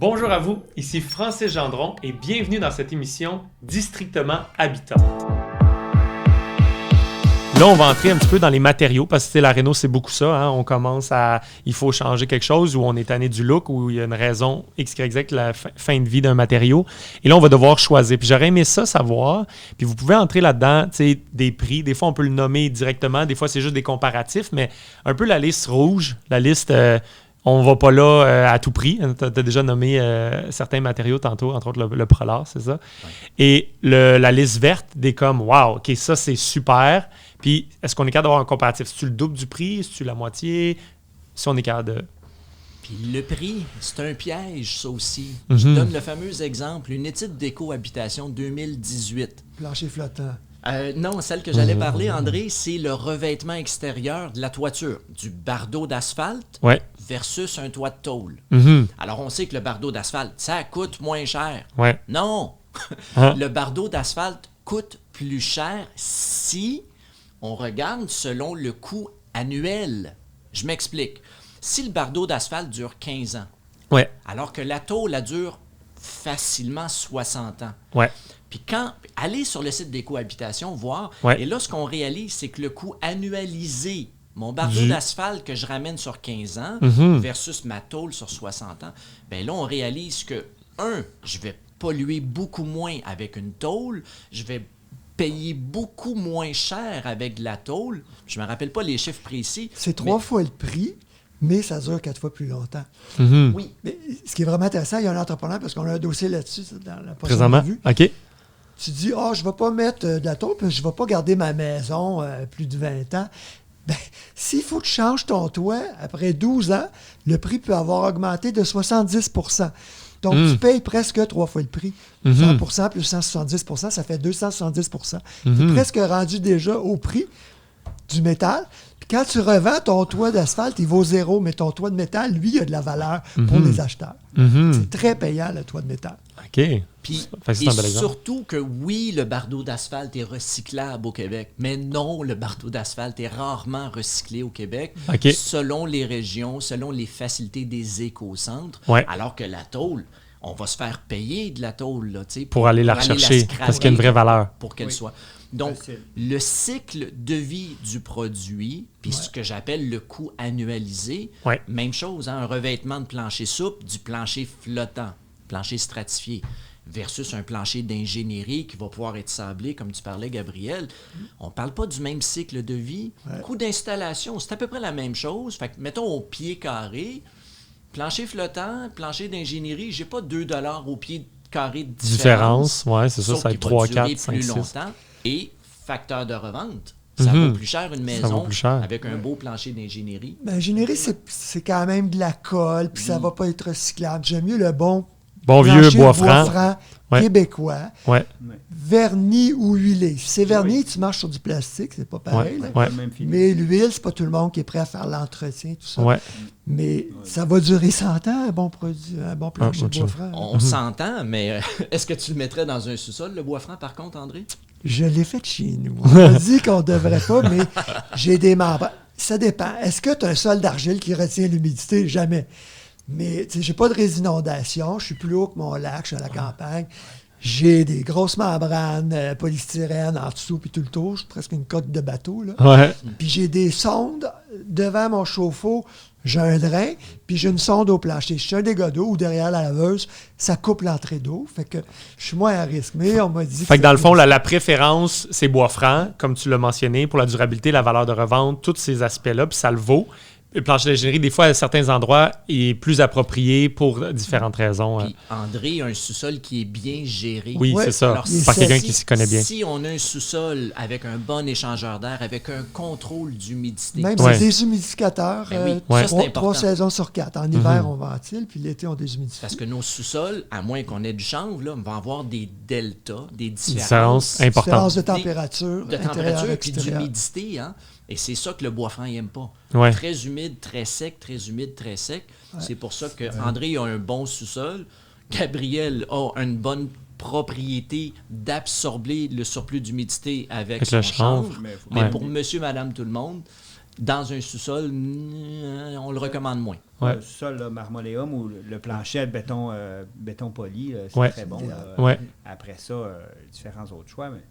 Bonjour à vous, ici Francis Gendron et bienvenue dans cette émission Districtement Habitat. Là, on va entrer un petit peu dans les matériaux parce que la réno, c'est beaucoup ça. Hein? On commence à... Il faut changer quelque chose ou on est tanné du look ou il y a une raison X, Y, Z, la fin de vie d'un matériau. Et là, on va devoir choisir. Puis j'aurais aimé ça savoir. Puis vous pouvez entrer là-dedans, tu sais, des prix. Des fois, on peut le nommer directement. Des fois, c'est juste des comparatifs. Mais un peu la liste rouge, la liste... on ne va pas là à tout prix. Tu as déjà nommé certains matériaux tantôt, entre autres le Prolar, c'est ça? Ouais. Et la liste verte des comme, wow, OK, ça, c'est super. Puis, est-ce qu'on est capable d'avoir un comparatif? C'est-tu le double du prix? C'est-tu la moitié? Si on est capable de... Puis le prix, c'est un piège, ça aussi. Je donne le fameux exemple, une étude d'éco-habitation 2018. Plancher flottant. Non, celle que j'allais parler, André, c'est le revêtement extérieur de la toiture, du bardeau d'asphalte versus un toit de tôle. Alors, on sait que le bardeau d'asphalte, ça coûte moins cher. Ouais. Non! Le bardeau d'asphalte coûte plus cher si on regarde selon le coût annuel. Je m'explique. Si le bardeau d'asphalte dure 15 ans, alors que la tôle, elle dure facilement 60 ans. Ouais. Puis allez sur le site d'éco-habitation, voir, et là, ce qu'on réalise, c'est que le coût annualisé, mon bardeau d'asphalte que je ramène sur 15 ans versus ma tôle sur 60 ans, bien là, on réalise que, je vais polluer beaucoup moins avec une tôle, je vais payer beaucoup moins cher avec de la tôle. Je ne me rappelle pas les chiffres précis. C'est 3 fois le prix, mais ça dure 4 fois plus longtemps. Oui. Mais ce qui est vraiment intéressant, il y a un entrepreneur, parce qu'on a un dossier là-dessus dans la prochaine Présentement, revue. OK. Tu dis, je ne vais pas mettre de la tôle, puis je ne vais pas garder ma maison plus de 20 ans. Bien, s'il faut que tu changes ton toit, après 12 ans, le prix peut avoir augmenté de 70 %. Donc, tu payes presque 3 fois le prix. 100 plus 170 %, ça fait 270 %. Tu es presque rendu déjà au prix du métal. Puis quand tu revends ton toit d'asphalte, il vaut 0, mais ton toit de métal, lui, il a de la valeur pour les acheteurs. C'est très payant, le toit de métal. OK. Puis, et surtout que oui, le bardeau d'asphalte est recyclable au Québec, mais non, le bardeau d'asphalte est rarement recyclé au Québec, selon les régions, selon les facilités des écocentres, alors que la tôle, on va se faire payer de la tôle là, pour aller la rechercher, parce qu'il y a une vraie valeur. Pour qu'elle soit. Donc, le cycle de vie du produit, puis ce que j'appelle le coût annualisé, même chose, un revêtement de plancher souple, du plancher flottant, plancher stratifié, versus un plancher d'ingénierie qui va pouvoir être sablé, comme tu parlais, Gabriel. On ne parle pas du même cycle de vie. Coût d'installation, c'est à peu près la même chose. Fait que, mettons, au pied carré, plancher flottant, plancher d'ingénierie, j'ai pas 2 $ au pied carré de différence. Oui, c'est ça, ça va être 3, 4, 5, 6. Longtemps. Et facteur de revente. Ça vaut plus cher une maison avec un beau plancher d'ingénierie. L'ingénierie, c'est quand même de la colle, puis ça va pas être recyclable. J'aime mieux le bon vieux bois franc québécois, verni ou huilé. Si c'est verni, tu marches sur du plastique, c'est pas pareil. Mais l'huile, c'est pas tout le monde qui est prêt à faire l'entretien, tout ça. Mais ça va durer 100 ans, un bon produit, un bon plancher de bois franc. On s'entend, mais est-ce que tu le mettrais dans un sous-sol, le bois franc, par contre, André? Je l'ai fait chez nous. On m'a dit qu'on ne devrait pas, mais j'ai des membres. Ça dépend. Est-ce que tu as un sol d'argile qui retient l'humidité? Jamais. Mais j'ai pas de résinondation. Je suis plus haut que mon lac. Je suis à la campagne. J'ai des grosses membranes polystyrène en dessous puis tout le tour. Je suis presque une coque de bateau. Là. Puis j'ai des sondes devant mon chauffe-eau. J'ai un drain, puis j'ai une sonde au plancher. Je suis un dégât d'eau ou derrière la laveuse, ça coupe l'entrée d'eau. Fait que je suis moins à risque. Mais on m'a dit que dans le fond, la préférence, c'est bois franc, comme tu l'as mentionné, pour la durabilité, la valeur de revente, tous ces aspects-là, puis ça le vaut. Le plancher d'ingénierie, des fois, à certains endroits, est plus approprié pour différentes raisons. Puis André a un sous-sol qui est bien géré. Oui, c'est ça. Alors, par quelqu'un qui s'y connaît bien. Si on a un sous-sol avec un bon échangeur d'air, avec un contrôle d'humidité. Même c'est des humidificateurs, ça, c'est 3 saisons sur 4. En hiver, on ventile, puis l'été, on déshumidifie. Parce que nos sous-sols, à moins qu'on ait du chanvre, là, on va avoir des deltas, des différences importantes. Différences de température. De température et d'humidité, hein. Et c'est ça que le bois franc n'aime pas. Très humide, très sec, très humide, très sec. C'est pour ça qu'André a un bon sous-sol. Gabriel a une bonne propriété d'absorber le surplus d'humidité avec son chanvre. Mais pour monsieur, madame, tout le monde, Dans un sous-sol, on le recommande moins. Ouais. Le sous-sol, marmoléum ou le plancher de béton poli, c'est très bon. Après ça, différents autres choix. Mais,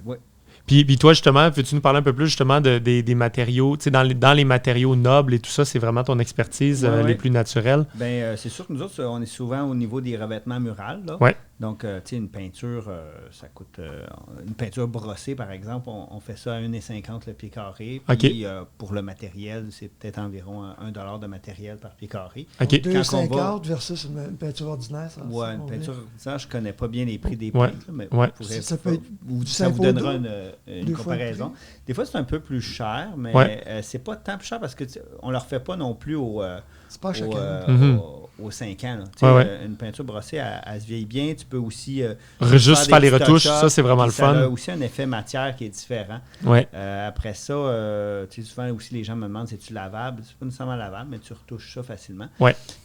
ouais. Puis toi, justement, peux-tu nous parler un peu plus justement des matériaux? Tu sais, dans les matériaux nobles et tout ça, c'est vraiment ton expertise les plus naturelles? Bien, c'est sûr que nous autres, on est souvent au niveau des revêtements murales. Là. Ouais. Donc, tu sais, une peinture, ça coûte... une peinture brossée, par exemple, on fait ça à 1,50 le pied carré. Puis, pour le matériel, c'est peut-être environ $1 de matériel par pied carré. 2,50 versus une peinture ordinaire. Oui, une peinture ordinaire, je ne connais pas bien les prix des peintres, mais ça vous donnera une comparaison. Des fois, c'est un peu plus cher, mais c'est pas tant plus cher parce qu'on ne le refait pas non plus c'est pas aux 5 ans. Une peinture brossée, elle se vieillit bien. Tu peux aussi juste faire les retouches. Ça, c'est vraiment le fun. Ça a aussi un effet matière qui est différent. Après ça, souvent aussi, les gens me demandent c'est-tu lavable? C'est pas nécessairement lavable, mais tu retouches ça facilement.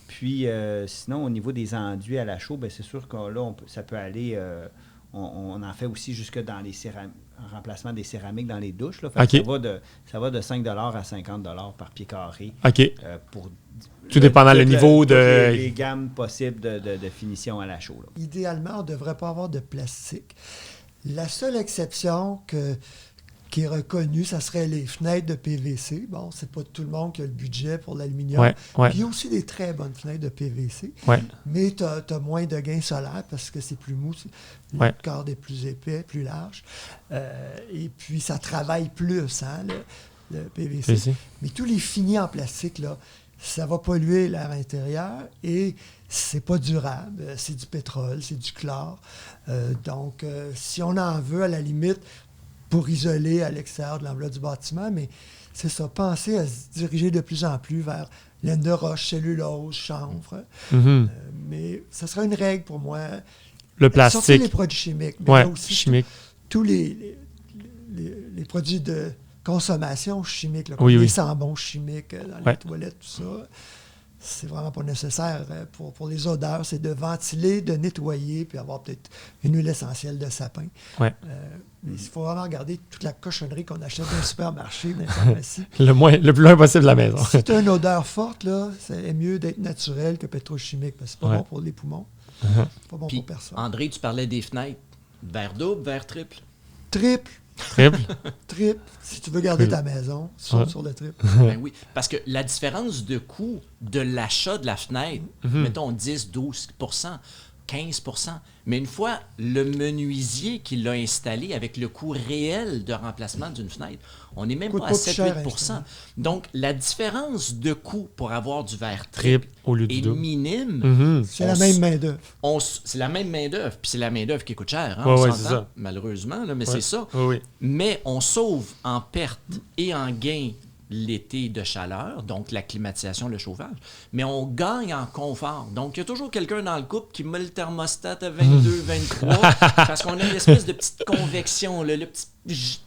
Puis, sinon, au niveau des enduits à la chaux, ben, c'est sûr que là, ça peut aller... on en fait aussi jusque dans les remplacement des céramiques dans les douches. Là. Ça va de 5 à 50 par pied carré. Pour tout dépendant le niveau de... Les gammes possibles de finition à la chaux. Là. Idéalement, on ne devrait pas avoir de plastique. La seule exception qui est reconnue, ça serait les fenêtres de PVC. Bon, c'est pas tout le monde qui a le budget pour l'aluminium. Puis il y a aussi des très bonnes fenêtres de PVC. Mais tu as moins de gains solaires parce que c'est plus mou. Le cadre est plus épais, plus large. Et puis, ça travaille plus, hein, le PVC. Mais tous les finis en plastique, là, ça va polluer l'air intérieur et c'est pas durable. C'est du pétrole, c'est du chlore. Donc, si on en veut, à la limite, pour isoler à l'extérieur de l'enveloppe du bâtiment, mais c'est ça, penser à se diriger de plus en plus vers laine de roche, cellulose, chanvre. Mais ça sera une règle pour moi. Le plastique. Surtout les produits chimiques. Mais aussi chimiques. Tous les produits de consommation chimique, là, les sambons chimiques dans les toilettes, tout ça, c'est vraiment pas nécessaire pour les odeurs. C'est de ventiler, de nettoyer, puis avoir peut-être une huile essentielle de sapin. Mais il faut vraiment regarder toute la cochonnerie qu'on achète dans le supermarché, dans les pharmacies. le plus loin possible de la maison. Si tu as une odeur forte, là, c'est mieux d'être naturel que pétrochimique, parce que c'est pas bon pour les poumons. C'est pas bon pour personne. André, tu parlais des fenêtres. Verre double, verre triple? Triple. Si tu veux garder ta maison, sur le triple. Ben oui, parce que la différence de coût de l'achat de la fenêtre, mettons 10, 12 15 %. Mais une fois le menuisier qui l'a installé avec le coût réel de remplacement d'une fenêtre, on n'est même pas à 7-8 %. Donc, la différence de coût pour avoir du verre triple au lieu est minime. C'est la même main-d'œuvre. C'est la même main-d'œuvre, puis c'est la main-d'œuvre qui coûte cher. On s'entend, c'est ça. malheureusement, là, mais c'est ça. Oui. Mais on sauve en perte et en gain l'été de chaleur, donc la climatisation, le chauffage, mais on gagne en confort. Donc, il y a toujours quelqu'un dans le couple qui met le thermostat à 22, 23, parce qu'on a une espèce de petite convection, le petit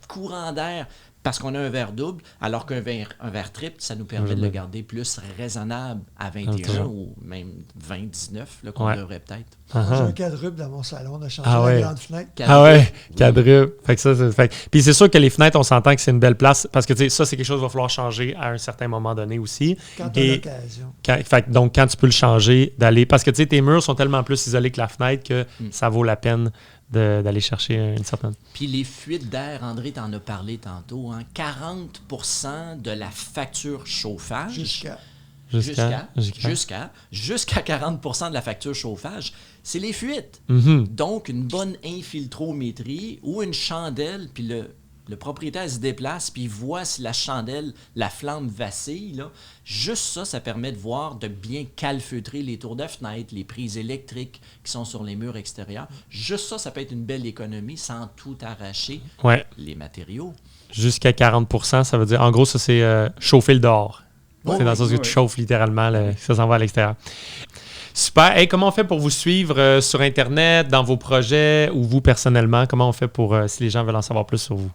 courant d'air, parce qu'on a un verre double, alors qu'un verre triple, ça nous permet de le garder plus raisonnable à 21 ou même 20, 19, là, qu'on devrait peut-être. J'ai un quadruple dans mon salon, on a changé la grande fenêtre. Quadruple. Fait que ça. Puis c'est sûr que les fenêtres, on s'entend que c'est une belle place, parce que ça, c'est quelque chose qu'il va falloir changer à un certain moment donné aussi. Quand tu as l'occasion. Donc, quand tu peux le changer, d'aller... Parce que tes murs sont tellement plus isolés que la fenêtre que ça vaut la peine d'aller chercher une certaine... Puis les fuites d'air, André t'en a parlé tantôt, 40 % de la facture chauffage... Jusqu'à 40 % de la facture chauffage, c'est les fuites. Donc, une bonne infiltrométrie ou une chandelle, puis le propriétaire se déplace, puis il voit si la chandelle, la flamme vacille. Là. Juste ça permet de voir, de bien calfeutrer les tours de fenêtre, les prises électriques qui sont sur les murs extérieurs. Juste ça peut être une belle économie sans tout arracher les matériaux. Jusqu'à 40 %, ça veut dire, en gros, ça c'est chauffer le dehors. C'est dans le sens que tu chauffes littéralement, ça s'en va à l'extérieur. Super. Hey, comment on fait pour vous suivre sur Internet, dans vos projets ou vous personnellement? Comment on fait pour si les gens veulent en savoir plus sur vous?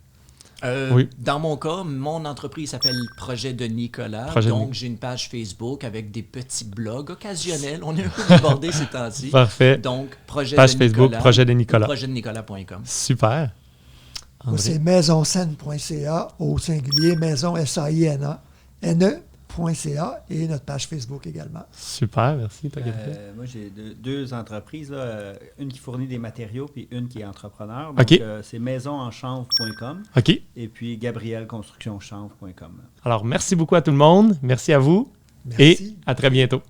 Dans mon cas, mon entreprise s'appelle Projet de Nicolas. Donc, j'ai une page Facebook avec des petits blogs occasionnels. On est un peu débordés ces temps-ci. Parfait. Donc, Projet page de Facebook, Nicolas. Projet de Nicolas. Projetdenicolas.com. Super. Moi, c'est maisonscène.ca au singulier, maison SAINA, NE.ca et notre page Facebook également. Super, merci. Moi, j'ai deux entreprises, là, une qui fournit des matériaux puis une qui est entrepreneur. Donc, c'est maisonenchanvre.com et puis gabrielconstructionchanvre.com. Alors, merci beaucoup à tout le monde. Merci à vous. Merci. Et à très bientôt.